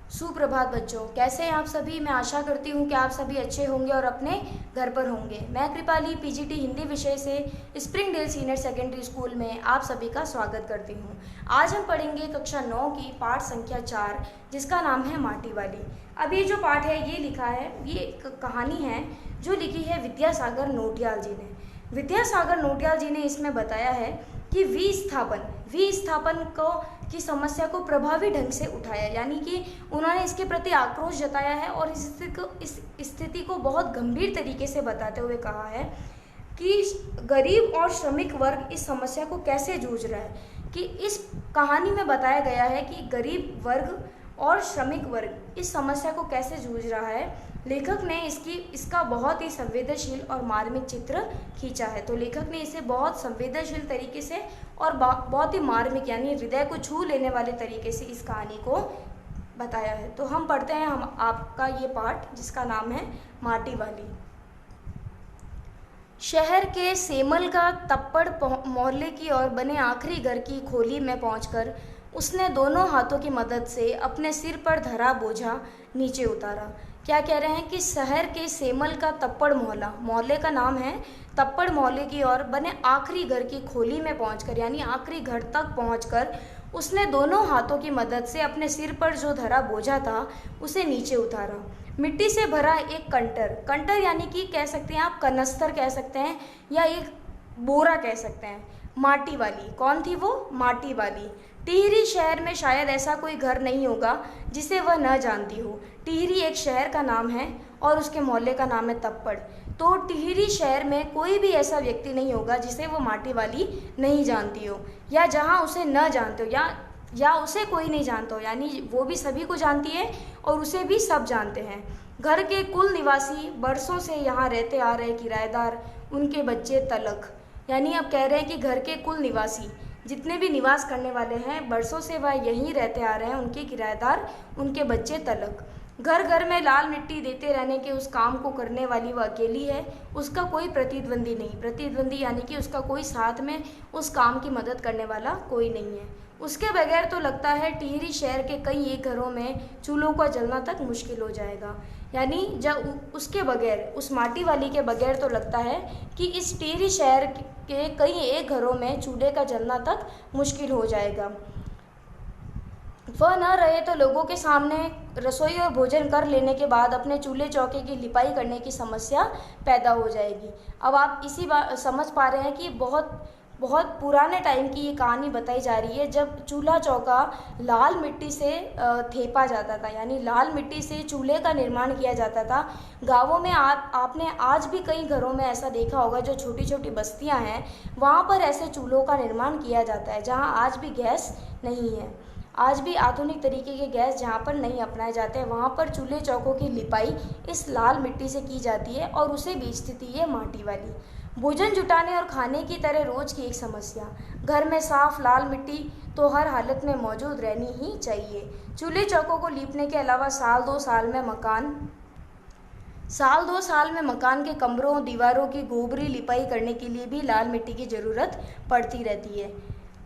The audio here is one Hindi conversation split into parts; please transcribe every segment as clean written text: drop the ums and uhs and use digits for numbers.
सुप्रभात बच्चों, कैसे हैं आप सभी। मैं आशा करती हूँ कि आप सभी अच्छे होंगे और अपने घर पर होंगे। मैं कृपाली पीजीटी हिंदी विषय से स्प्रिंगडेल सीनियर सेकेंडरी स्कूल में आप सभी का स्वागत करती हूँ। आज हम पढ़ेंगे कक्षा 9 की पाठ संख्या 4, जिसका नाम है माटी वाली। अब ये जो पाठ है ये लिखा है, ये एक कहानी है जो लिखी है विद्यासागर नोटियाल जी ने। विद्यासागर नोटियाल जी ने इसमें बताया है कि विस्थापन को की समस्या को प्रभावी ढंग से उठाया, यानी कि उन्होंने इसके प्रति आक्रोश जताया है और इस स्थिति को बहुत गंभीर तरीके से बताते हुए कहा है कि गरीब और श्रमिक वर्ग इस समस्या को कैसे जूझ रहा है। कि इस कहानी में बताया गया है कि गरीब वर्ग और श्रमिक वर्ग इस समस्या को कैसे जूझ रहा है। लेखक ने इसका बहुत ही संवेदनशील और मार्मिक चित्र खींचा है। तो लेखक ने इसे बहुत संवेदनशील तरीके से और बहुत ही मार्मिक यानी हृदय को छू लेने वाले तरीके से इस कहानी को बताया है। तो हम पढ़ते हैं हम आपका ये पाठ, जिसका नाम है माटी वाली। शहर के सेमल का तप्पड़ मोहल्ले की ओर बने आखिरी घर की खोली में पहुंचकर उसने दोनों हाथों की मदद से अपने सिर पर धरा बोझा नीचे उतारा। क्या कह रहे हैं कि शहर के सेमल का तप्पड़ मोहल्ले का नाम है तप्पड़ मोहल्ले की ओर बने आखिरी घर की खोली में पहुंचकर, यानी आखिरी घर तक पहुंचकर उसने दोनों हाथों की मदद से अपने सिर पर जो धरा बोझा था उसे नीचे उतारा। मिट्टी से भरा एक कंटर यानी कि कह सकते हैं आप कनस्तर कह सकते हैं या एक बोरा कह सकते हैं। माटी वाली कौन थी वो? माटी वाली। टिहरी शहर में शायद ऐसा कोई घर नहीं होगा जिसे वह न जानती हो। टिहरी एक शहर का नाम है और उसके मोहल्ले का नाम है तप्पड़। तो टिहरी शहर में कोई भी ऐसा व्यक्ति नहीं होगा जिसे वो माटी वाली नहीं जानती हो, या जहाँ उसे न जानते हो, या उसे कोई नहीं जानता हो, यानी वो भी सभी को जानती है और उसे भी सब जानते हैं। घर के कुल निवासी बरसों से यहाँ रहते आ रहे किराएदार, उनके बच्चे तलक, यानी अब कह रहे हैं कि घर के कुल निवासी जितने भी निवास करने वाले हैं बरसों से वह यहीं रहते आ रहे हैं, उनके किराएदार, उनके बच्चे तलक। घर घर में लाल मिट्टी देते रहने के उस काम को करने वाली वह अकेली है, उसका कोई प्रतिद्वंदी नहीं। प्रतिद्वंदी यानी कि उसका कोई साथ में उस काम की मदद करने वाला कोई नहीं है। उसके बगैर तो लगता है टिहरी शहर के कई एक घरों में चूल्हों का जलना तक मुश्किल हो जाएगा। यानी जब उसके बगैर, उस माटी वाली के बगैर तो लगता है कि इस टिहरी शहर के कई एक घरों में चूल्हे का जलना तक मुश्किल हो जाएगा। वह न रहे तो लोगों के सामने रसोई और भोजन कर लेने के बाद अपने चूल्हे चौके की लिपाई करने की समस्या पैदा हो जाएगी। अब आप इसी बात समझ पा रहे हैं कि बहुत बहुत पुराने टाइम की ये कहानी बताई जा रही है, जब चूल्हा चौका लाल मिट्टी से थेपा जाता था, यानी लाल मिट्टी से चूल्हे का निर्माण किया जाता था। गाँवों में आपने आज भी कई घरों में ऐसा देखा होगा, जो छोटी छोटी बस्तियां हैं वहाँ पर ऐसे चूल्हों का निर्माण किया जाता है, जहाँ आज भी गैस नहीं है। आज भी आधुनिक तरीके के गैस जहाँ पर नहीं अपनाए जाते हैं, वहाँ पर चूल्हे चौकों की लिपाई इस लाल मिट्टी से की जाती है और उसे बेचती थी ये माटी वाली। भोजन जुटाने और खाने की तरह रोज की एक समस्या। घर में साफ लाल मिट्टी तो हर हालत में मौजूद रहनी ही चाहिए। चूल्हे चौकों को लीपने के अलावा साल दो साल में मकान के कमरों दीवारों की गोबरी लिपाई करने के लिए भी लाल मिट्टी की ज़रूरत पड़ती रहती है।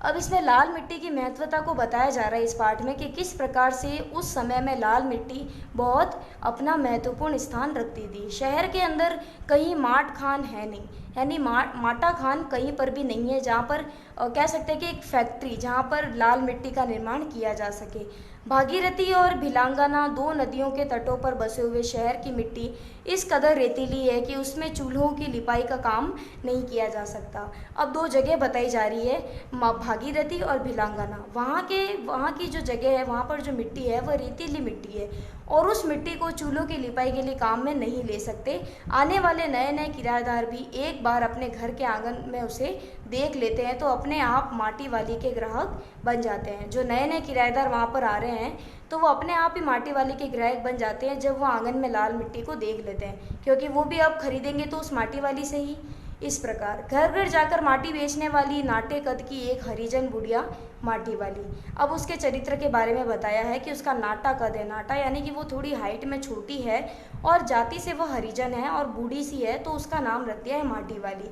अब इसमें लाल मिट्टी की महत्वता को बताया जा रहा है इस पाठ में कि किस प्रकार से उस समय में लाल मिट्टी बहुत अपना महत्वपूर्ण स्थान रखती थी। शहर के अंदर कहीं माट खान है नहीं, यानी माटा खान कहीं पर भी नहीं है जहाँ पर कह सकते हैं कि एक फैक्ट्री जहाँ पर लाल मिट्टी का निर्माण किया जा सके। भागीरथी और भिलांगना दो नदियों के तटों पर बसे हुए शहर की मिट्टी इस कदर रेतीली है कि उसमें चूल्हों की लिपाई का काम नहीं किया जा सकता। अब दो जगह बताई जा रही है, भागीरथी और भिलांगना। वहाँ की जो जगह है, वहाँ पर जो मिट्टी है वह रेतीली मिट्टी है और उस मिट्टी को चूल्हों की लिपाई के लिए काम में नहीं ले सकते। आने वाले नए नए किराएदार भी एक बार अपने घर के आंगन में उसे देख लेते हैं तो अपने आप माटी वाली के ग्राहक बन जाते हैं। जो नए नए किराएदार वहाँ पर आ रहे हैं तो वो अपने आप ही माटी वाली के ग्राहक बन जाते हैं जब वो आंगन में लाल मिट्टी को देख लेते हैं, क्योंकि वो भी अब खरीदेंगे तो उस माटी वाली से ही। इस प्रकार घर घर जाकर माटी बेचने वाली नाटे कद की एक हरिजन बुढ़िया माटी वाली। अब उसके चरित्र के बारे में बताया है कि उसका नाटा कद है। नाटा यानी कि वो थोड़ी हाइट में छोटी है और जाति से वह हरिजन है और बूढ़ी सी है, तो उसका नाम रख दिया है माटी वाली।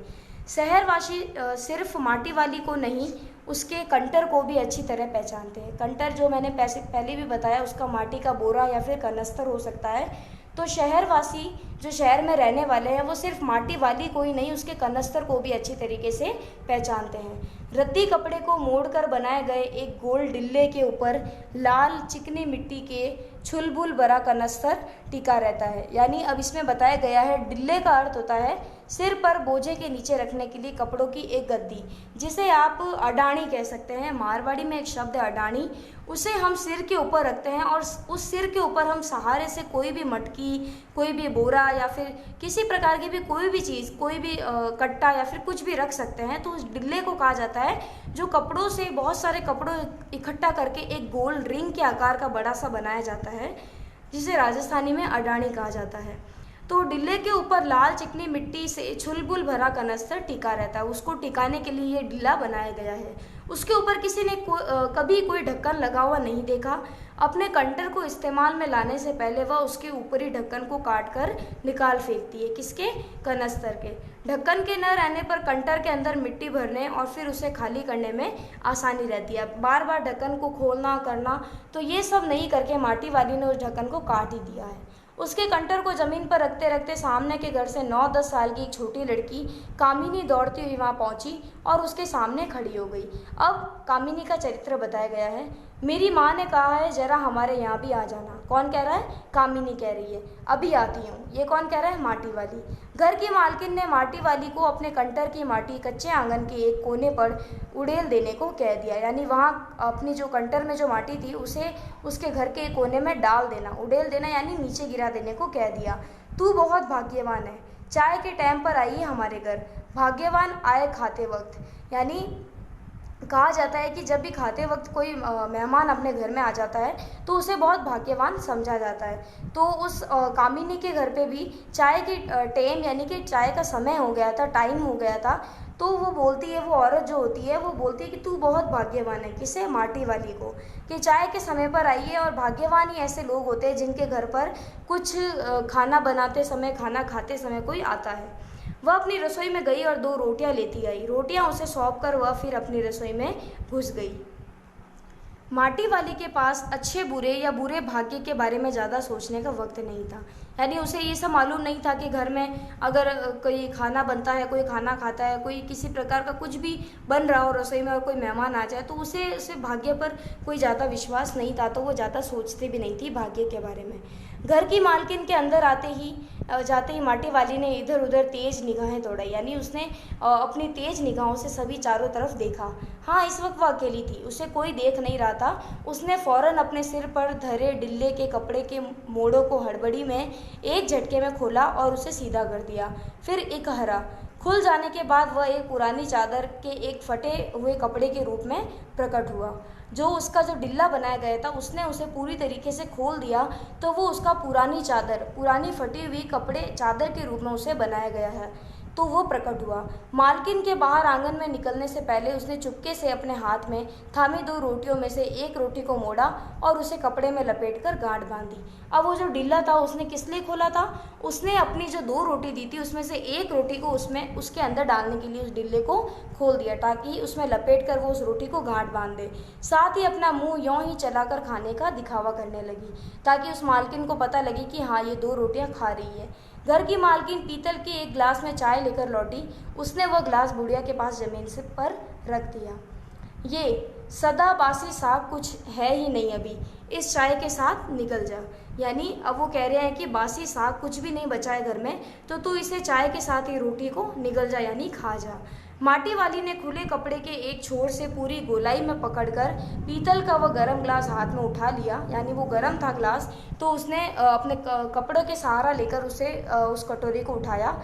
शहरवासी सिर्फ माटी वाली को नहीं, उसके कंटर को भी अच्छी तरह पहचानते हैं। कंटर जो मैंने पहले भी बताया, उसका माटी का बोरा या फिर कनस्तर हो सकता है। तो शहरवासी जो शहर में रहने वाले हैं वो सिर्फ माटी वाली को ही नहीं, उसके कनस्तर को भी अच्छी तरीके से पहचानते हैं। रद्दी कपड़े को मोड़कर बनाए गए एक गोल डिल्ले के ऊपर लाल चिकनी मिट्टी के छुलबुल भरा कनस्तर टिका रहता है। यानी अब इसमें बताया गया है, डिल्ले का अर्थ होता है सिर पर बोझे के नीचे रखने के लिए कपड़ों की एक गद्दी, जिसे आप अडानी कह सकते हैं। मारवाड़ी में एक शब्द है अडानी, उसे हम सिर के ऊपर रखते हैं और उस सिर के ऊपर हम सहारे से कोई भी मटकी, कोई भी बोरा या फिर किसी प्रकार की भी कोई भी चीज़, कोई भी कट्टा या फिर कुछ भी रख सकते हैं। तो उस डिल्ले को कहा जाता है जो कपड़ों से, बहुत सारे कपड़ों इकट्ठा करके एक गोल रिंग के आकार का बड़ा सा बनाया जाता है, जिसे राजस्थानी में अडानी कहा जाता है। तो डिल्ले के ऊपर लाल चिकनी मिट्टी से छुलबुल भरा कनस्तर टिका रहता है, उसको टिकाने के लिए ये डिल्ला बनाया गया है। उसके ऊपर किसी ने कभी कोई ढक्कन लगा हुआ नहीं देखा। अपने कंटर को इस्तेमाल में लाने से पहले वह उसके ऊपरी ढक्कन को काट कर निकाल फेंकती है। किसके? कनस्तर के। ढक्कन के न रहने पर कंटर के अंदर मिट्टी भरने और फिर उसे खाली करने में आसानी रहती है। बार बार ढक्कन को खोलना करना, तो ये सब नहीं करके माटी वाली ने उस ढक्कन को काट ही दिया है। उसके कंटर को जमीन पर रखते रखते सामने के घर से 9-10 साल की एक छोटी लड़की कामिनी दौड़ती हुई वहां पहुंची और उसके सामने खड़ी हो गई। अब कामिनी का चरित्र बताया गया है। मेरी माँ ने कहा है जरा हमारे यहाँ भी आ जाना। कौन कह रहा है? कामिनी कह रही है, अभी आती हूँ। ये कौन कह रहा है? माटी वाली। घर की मालकिन ने माटी वाली को अपने कंटर की माटी कच्चे आंगन के एक कोने पर उड़ेल देने को कह दिया। यानी वहाँ अपनी जो कंटर में जो माटी थी उसे उसके घर के एक कोने में डाल देना, उड़ेल देना यानी नीचे गिरा देने को कह दिया। तू बहुत भाग्यवान है, चाय के टाइम पर आई है हमारे घर। भाग्यवान आए खाते वक्त, यानी कहा जाता है कि जब भी खाते वक्त कोई मेहमान अपने घर में आ जाता है तो उसे बहुत भाग्यवान समझा जाता है। तो उस कामिनी के घर पे भी चाय के टाइम, यानी कि चाय का समय हो गया था, टाइम हो गया था। तो वो बोलती है, वो औरत जो होती है वो बोलती है कि तू बहुत भाग्यवान है। किसे? माटी वाली को, कि चाय के समय पर आई है। और भाग्यवान ही ऐसे लोग होते हैं जिनके घर पर कुछ खाना बनाते समय, खाना खाते समय कोई आता है। वह अपनी रसोई में गई और 2 रोटियां लेती आई। रोटियां उसे सौंपकर वह फिर अपनी रसोई में घुस गई। माटी वाली के पास अच्छे बुरे या बुरे भाग्य के बारे में ज़्यादा सोचने का वक्त नहीं था। यानी उसे ये सब मालूम नहीं था कि घर में अगर कोई खाना बनता है, कोई खाना खाता है, कोई किसी प्रकार का कुछ भी बन रहा हो रसोई में और कोई मेहमान आ जाए तो उसे भाग्य पर कोई ज़्यादा विश्वास नहीं था, तो वो ज़्यादा सोचती भी नहीं थी भाग्य के बारे में। घर की मालकिन के अंदर जाते ही माटी वाली ने इधर उधर तेज निगाहें दौड़ाई। यानी उसने अपनी तेज निगाहों से सभी चारों तरफ देखा। हाँ, इस वक्त वह अकेली थी, उसे कोई देख नहीं रहा था। उसने फौरन अपने सिर पर धरे डिल्ले के कपड़े के मोड़ों को हड़बड़ी में एक झटके में खोला और उसे सीधा कर दिया। फिर एक हरा खुल जाने के बाद वह एक पुरानी चादर के एक फटे हुए कपड़े के रूप में प्रकट हुआ। जो उसका जो डिल्ला बनाया गया था उसने उसे पूरी तरीके से खोल दिया, तो वो उसका पुरानी चादर, पुरानी फटी हुई कपड़े चादर के रूप में उसे बनाया गया है, तो वो प्रकट हुआ। मालकिन के बाहर आंगन में निकलने से पहले उसने चुपके से अपने हाथ में थामी 2 रोटियों में से एक रोटी को मोड़ा और उसे कपड़े में लपेटकर गांठ बांधी। अब वो जो डिल्ला था उसने किस लिए खोला था? उसने अपनी जो 2 रोटी दी थी उसमें से एक रोटी को उसके अंदर डालने के लिए उस डिल्ले को खोल दिया, ताकि उसमें लपेट कर वो उस रोटी को गांठ बांध दे। साथ ही अपना मुंह यों ही चलाकर खाने का दिखावा करने लगी, ताकि उस मालकिन को पता लगे कि हाँ, ये 2 रोटियां खा रही है। घर की मालकिन पीतल के एक गिलास में चाय लेकर लौटी। उसने वह गिलास बुढ़िया के पास जमीन से पर रख दिया। ये सदा बासी साग कुछ है ही नहीं, अभी इस चाय के साथ निकल जा। यानी अब वो कह रहे हैं कि बासी साग कुछ भी नहीं बचा है घर में, तो तू इसे चाय के साथ ही रोटी को निगल जा, यानी खा जा। माटी वाली ने खुले कपड़े के एक छोर से पूरी गोलाई में पकड़कर पीतल का वह गर्म ग्लास हाथ में उठा लिया। यानी वो गर्म था ग्लास, तो उसने अपने कपड़ों के सहारा लेकर उस कटोरी को उठाया।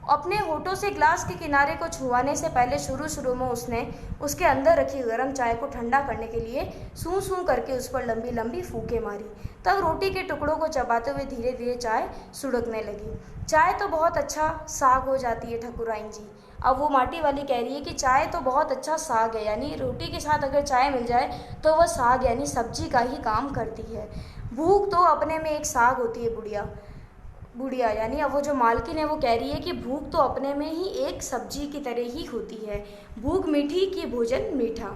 अपने होठों से ग्लास के किनारे को छुआने से पहले शुरू में उसने उसके अंदर रखी गर्म चाय को ठंडा करने के लिए सूं सूं करके उस पर लंबी लंबी फूंके मारी। तब रोटी के टुकड़ों को चबाते हुए धीरे धीरे चाय सुड़कने लगी। चाय तो बहुत अच्छा साग हो जाती है ठकुराइन जी। अब वो माटी वाली कह रही है कि चाय तो बहुत अच्छा साग है, यानी रोटी के साथ अगर चाय मिल जाए तो वह साग यानी सब्जी का ही काम करती है। भूख तो अपने में एक साग होती है बुढ़िया। बुढ़िया यानी अब वो जो मालकिन है वो कह रही है कि भूख तो अपने में ही एक सब्जी की तरह ही होती है, भूख मीठी कि भोजन मीठा।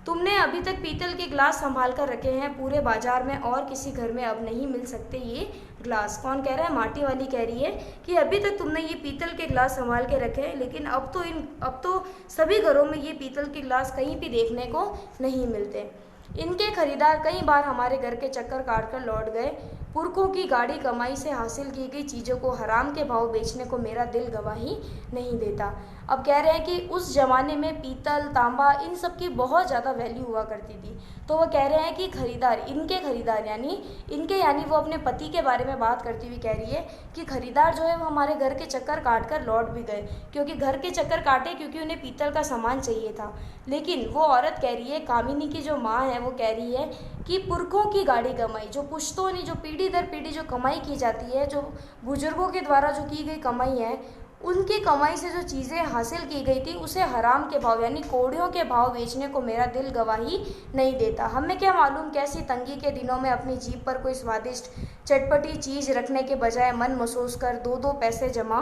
तुमने अभी तक पीतल के ग्लास संभाल कर रखे हैं, पूरे बाजार में और किसी घर में अब नहीं मिल सकते ये ग्लास। कौन कह रहा है? माटी वाली कह रही है कि अभी तक तुमने ये पीतल के ग्लास संभाल के रखे हैं, लेकिन अब तो सभी घरों में ये पीतल के ग्लास कहीं भी देखने को नहीं मिलते। इनके खरीदार कई बार हमारे घर के चक्कर काट कर लौट गए। पुरखों की गाढ़ी कमाई से हासिल की गई चीज़ों को हराम के भाव बेचने को मेरा दिल गवाही नहीं देता। अब कह रहे हैं कि उस ज़माने में पीतल, तांबा इन सब की बहुत ज़्यादा वैल्यू हुआ करती थी। तो वो कह रहे हैं कि इनके खरीदार यानी वो अपने पति के बारे में बात करती हुई कह रही है कि खरीदार जो है वो हमारे घर के चक्कर काट कर लौट भी गए, क्योंकि घर के चक्कर काटे क्योंकि उन्हें पीतल का सामान चाहिए था। लेकिन वो औरत कह रही है, कामिनी की जो माँ है वो कह रही है कि पुरखों की गाढ़ी कमाई, जो पुश्तों ने जो पीढ़ी दर पीढ़ी जो कमाई की जाती है, जो बुजुर्गों के द्वारा जो की गई कमाई है, उनकी कमाई से जो चीज़ें हासिल की गई थी उसे हराम के भाव यानी कौड़ियों के भाव बेचने को मेरा दिल गवाही नहीं देता। हमें क्या मालूम कैसी तंगी के दिनों में अपनी जीभ पर कोई स्वादिष्ट चटपटी चीज़ रखने के बजाय मन महसूस कर दो दो पैसे जमा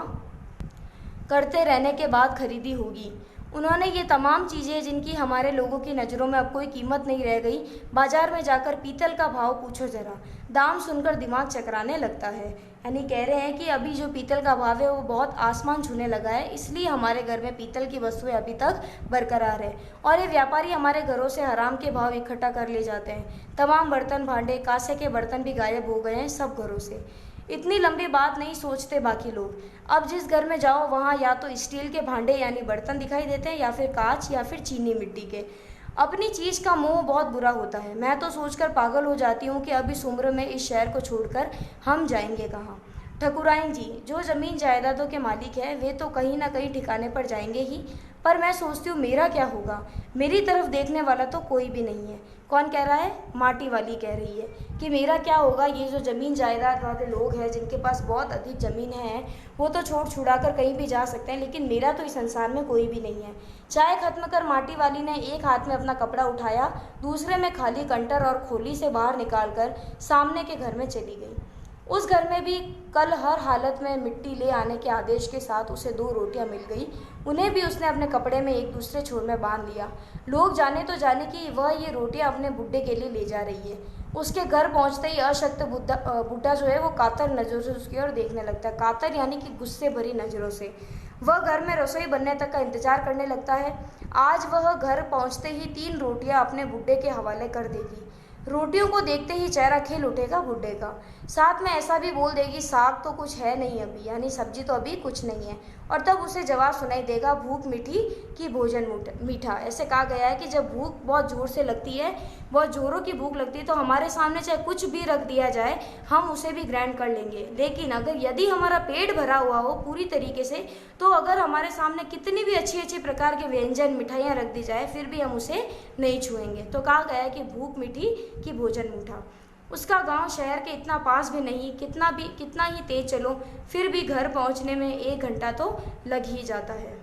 करते रहने के बाद खरीदी होगी। उन्होंने ये तमाम चीज़ें जिनकी हमारे लोगों की नज़रों में अब कोई कीमत नहीं रह गई, बाजार में जाकर पीतल का भाव पूछो ज़रा, दाम सुनकर दिमाग चकराने लगता है। यानी कह रहे हैं कि अभी जो पीतल का भाव है वो बहुत आसमान छूने लगा है, इसलिए हमारे घर में पीतल की वस्तुएं अभी तक बरकरार है और ये व्यापारी हमारे घरों से हराम के भाव इकट्ठा कर ले जाते हैं। तमाम बर्तन भांडे, कांसे के बर्तन भी गायब हो गए हैं सब घरों से। इतनी लंबी बात नहीं सोचते बाकी लोग। अब जिस घर में जाओ वहाँ या तो स्टील के भांडे यानी बर्तन दिखाई देते हैं, या फिर कांच, या फिर चीनी मिट्टी के। अपनी चीज़ का मोह बहुत बुरा होता है। मैं तो सोचकर पागल हो जाती हूँ कि अब इस उम्र में इस शहर को छोड़कर हम जाएंगे कहाँ। ठकुराइन जी जो ज़मीन जायदादों के मालिक है वे तो कहीं ना कहीं ठिकाने पर जाएंगे ही, पर मैं सोचती हूँ मेरा क्या होगा, मेरी तरफ देखने वाला तो कोई भी नहीं है। कौन कह रहा है? माटी वाली कह रही है कि मेरा क्या होगा, ये जो ज़मीन जायदाद वाले लोग हैं जिनके पास बहुत अधिक ज़मीन है वो तो छोड़ छुड़ा कर कहीं भी जा सकते हैं, लेकिन मेरा तो इस संसार में कोई भी नहीं है। चाय खत्म कर माटी वाली ने एक हाथ में अपना कपड़ा उठाया, दूसरे में खाली कंटर और खोली से बाहर निकालकर सामने के घर में चली गई। उस घर में भी कल हर हालत में मिट्टी ले आने के आदेश के साथ उसे 2 रोटियां मिल गई। उन्हें भी उसने अपने कपड़े में एक दूसरे छोर में बांध लिया। लोग जाने तो जाने कि वह ये रोटियां अपने बुड्ढे के लिए ले जा रही है। उसके घर पहुंचते ही अशक्त बुड्ढा जो है वो कातर नज़रों से उसकी ओर देखने लगता है। कातर यानी कि गुस्से भरी नज़रों से। वह घर में रसोई बनने तक का इंतजार करने लगता है। आज वह घर पहुंचते ही 3 रोटियां अपने बुड्ढे के हवाले कर देगी। रोटियों को देखते ही चेहरा खिल उठेगा बुड्ढे का। साथ में ऐसा भी बोल देगी, साग तो कुछ है नहीं अभी, यानी सब्जी तो अभी कुछ नहीं है। और तब उसे जवाब सुनाई देगा, भूख मीठी कि भोजन मीठा। ऐसे कहा गया है कि जब भूख बहुत जोर से लगती है, बहुत जोरों की भूख लगती है, तो हमारे सामने चाहे कुछ भी रख दिया जाए हम उसे भी ग्रैंड कर लेंगे। लेकिन अगर यदि हमारा पेट भरा हुआ हो पूरी तरीके से, तो अगर हमारे सामने कितनी भी अच्छी अच्छी प्रकार के व्यंजन मिठाइयाँ रख दी जाए फिर भी हम उसे नहीं छुएंगे। तो कहा गया है कि भूख मीठी कि भोजन मीठा। उसका गांव शहर के इतना पास भी नहीं, कितना ही तेज चलो फिर भी घर पहुंचने में 1 घंटा तो लग ही जाता है।